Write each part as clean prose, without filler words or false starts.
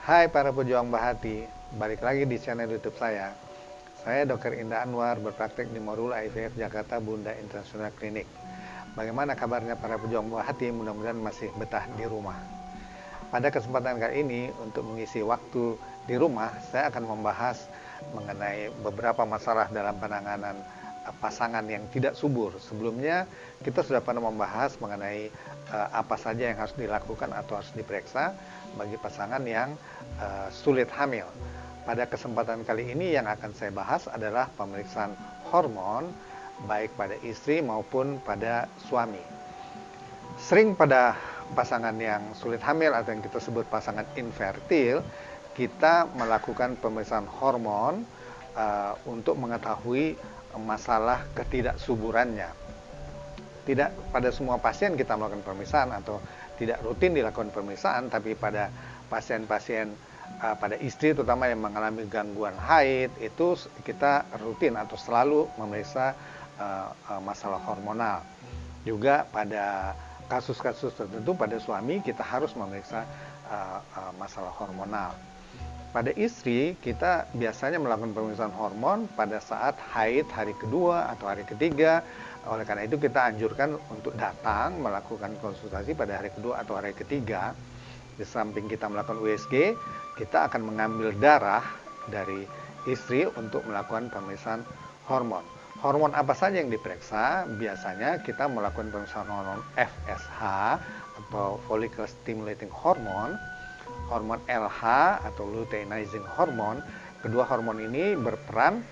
Hai para pejuang Bahati, balik lagi di channel YouTube saya. Saya Dr. Indah Anwar, berpraktek di Morul IVF Jakarta Bunda International Clinic. Bagaimana kabarnya para pejuang Bahati? Mudah-mudahan masih betah di rumah. Pada kesempatan kali ini, untuk mengisi waktu di rumah, saya akan membahas mengenai beberapa masalah dalam penanganan pasangan yang tidak subur. Sebelumnya, kita sudah pernah membahas mengenai apa saja yang harus dilakukan atau harus diperiksa bagi pasangan yang sulit hamil. Pada kesempatan kali ini yang akan saya bahas adalah pemeriksaan hormon baik pada istri maupun pada suami. Sering pada pasangan yang sulit hamil atau yang kita sebut pasangan infertil, kita melakukan pemeriksaan hormon untuk mengetahui masalah ketidaksuburannya. Tidak pada semua pasien kita melakukan pemeriksaan atau tidak rutin dilakukan pemeriksaan, tapi pada pasien-pasien pada istri terutama yang mengalami gangguan haid, itu kita rutin atau selalu memeriksa masalah hormonal. Juga pada kasus-kasus tertentu pada suami kita harus memeriksa masalah hormonal. Pada istri, kita biasanya melakukan pemeriksaan hormon pada saat haid hari kedua atau hari ketiga. Oleh karena itu kita anjurkan untuk datang melakukan konsultasi pada hari kedua atau hari ketiga. Di samping kita melakukan USG, kita akan mengambil darah dari istri untuk melakukan pemeriksaan hormon. Hormon apa saja yang diperiksa? Biasanya kita melakukan pemeriksaan hormon FSH atau follicle stimulating hormone, hormon LH atau luteinizing hormone. Kedua hormon ini berperan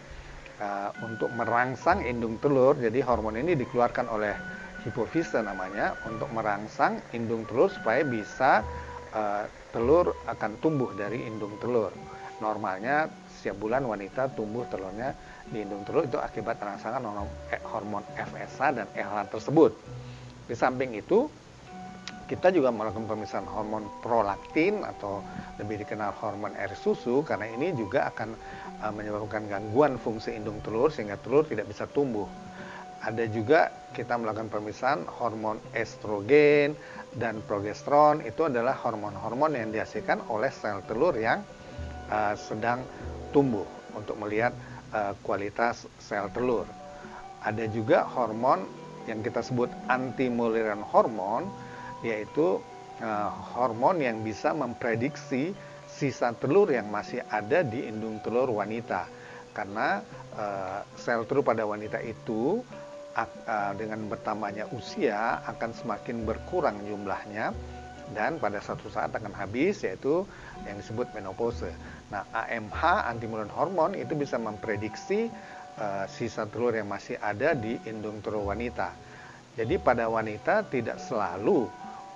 untuk merangsang indung telur. Jadi hormon ini dikeluarkan oleh hipofise namanya, untuk merangsang indung telur supaya bisa telur akan tumbuh dari indung telur. Normalnya setiap bulan wanita tumbuh telurnya di indung telur itu akibat rangsangan hormon FSH dan LH tersebut. Di samping itu, kita juga melakukan pemeriksaan hormon prolaktin atau lebih dikenal hormon air susu, karena ini juga akan menyebabkan gangguan fungsi indung telur sehingga telur tidak bisa tumbuh. Ada juga kita melakukan pemeriksaan hormon estrogen dan progesteron. Itu adalah hormon-hormon yang dihasilkan oleh sel telur yang sedang tumbuh untuk melihat kualitas sel telur. Ada juga hormon yang kita sebut anti-Mullerian hormone, yaitu hormon yang bisa memprediksi sisa telur yang masih ada di indung telur wanita. Karena sel telur pada wanita itu dengan bertambahnya usia akan semakin berkurang jumlahnya dan pada suatu saat akan habis, yaitu yang disebut menopause. Nah, AMH, anti-Mullerian hormone, itu bisa memprediksi sisa telur yang masih ada di indung telur wanita. Jadi pada wanita tidak selalu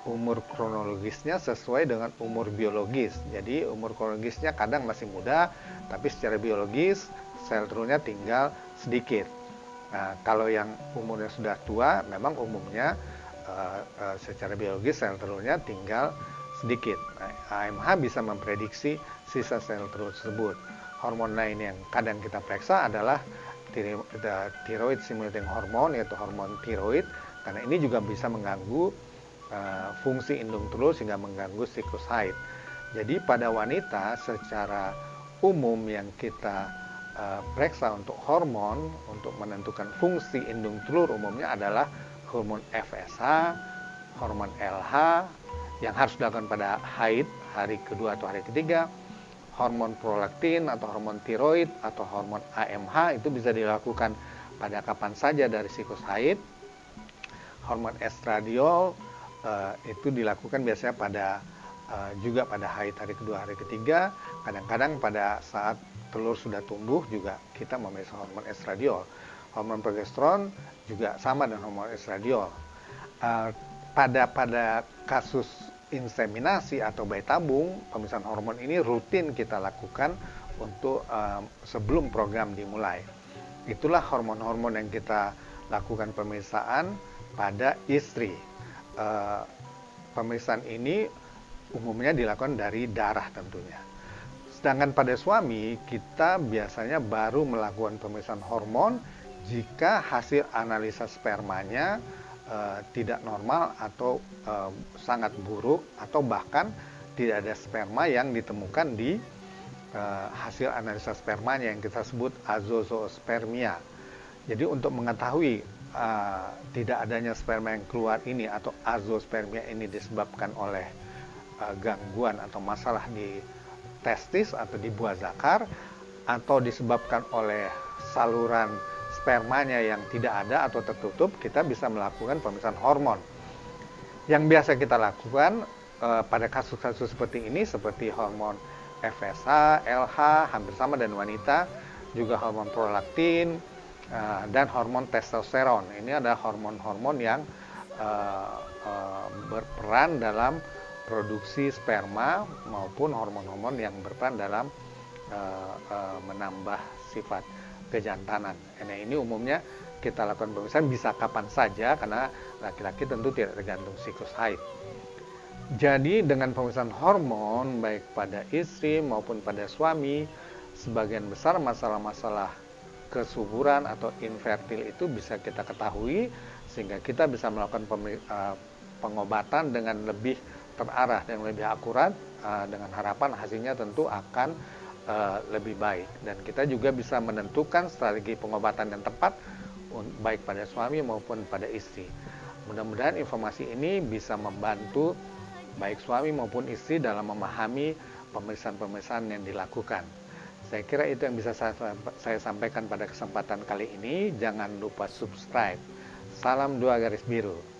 umur kronologisnya sesuai dengan umur biologis. Jadi umur kronologisnya kadang masih muda, tapi secara biologis sel telurnya tinggal sedikit. Nah, kalau yang umurnya sudah tua, memang umumnya secara biologis sel telurnya tinggal sedikit. Nah, AMH bisa memprediksi sisa sel telur tersebut. Hormon lain yang kadang kita periksa adalah thyroid stimulating hormone, yaitu hormon tiroid, karena ini juga bisa mengganggu fungsi indung telur sehingga mengganggu siklus haid. Jadi pada wanita secara umum yang kita periksa untuk hormon untuk menentukan fungsi indung telur umumnya adalah hormon FSH, hormon LH yang harus dilakukan pada haid hari kedua atau hari ketiga, hormon prolaktin atau hormon tiroid atau hormon AMH itu bisa dilakukan pada kapan saja dari siklus haid. Hormon estradiol itu dilakukan biasanya juga pada haid hari kedua, hari ketiga. Kadang-kadang pada saat telur sudah tumbuh juga kita memeriksa hormon estradiol. Hormon progesteron juga sama dengan hormon estradiol. Pada kasus inseminasi atau bayi tabung, pemeriksaan hormon ini rutin kita lakukan untuk sebelum program dimulai. Itulah hormon-hormon yang kita lakukan pemeriksaan pada istri. Pemeriksaan ini umumnya dilakukan dari darah tentunya. Sedangkan pada suami, kita biasanya baru melakukan pemeriksaan hormon jika hasil analisa spermanya tidak normal atau sangat buruk, atau bahkan tidak ada sperma yang ditemukan di hasil analisa spermanya yang kita sebut azoospermia. Jadi untuk mengetahui tidak adanya sperma yang keluar ini atau azoospermia ini disebabkan oleh gangguan atau masalah di testis atau di buah zakar, atau disebabkan oleh saluran spermanya yang tidak ada atau tertutup, kita bisa melakukan pemeriksaan hormon. Yang biasa kita lakukan pada kasus-kasus seperti ini, seperti hormon FSH, LH, hampir sama dan wanita, juga hormon prolaktin, dan hormon testosteron. Ini adalah hormon-hormon yang berperan dalam produksi sperma maupun hormon-hormon yang berperan dalam menambah sifat kejantanan. Nah, ini umumnya kita lakukan pemeriksaan bisa kapan saja karena laki-laki tentu tidak tergantung siklus haid. Jadi dengan pemeriksaan hormon baik pada istri maupun pada suami, sebagian besar masalah-masalah kesuburan atau infertil itu bisa kita ketahui sehingga kita bisa melakukan pengobatan dengan lebih terarah dan lebih akurat, dengan harapan hasilnya tentu akan lebih baik, dan kita juga bisa menentukan strategi pengobatan yang tepat baik pada suami maupun pada istri. Mudah-mudahan informasi ini bisa membantu baik suami maupun istri dalam memahami pemeriksaan-pemeriksaan yang dilakukan. Saya kira itu yang bisa saya sampaikan pada kesempatan kali ini. Jangan lupa subscribe. Salam 2 garis biru.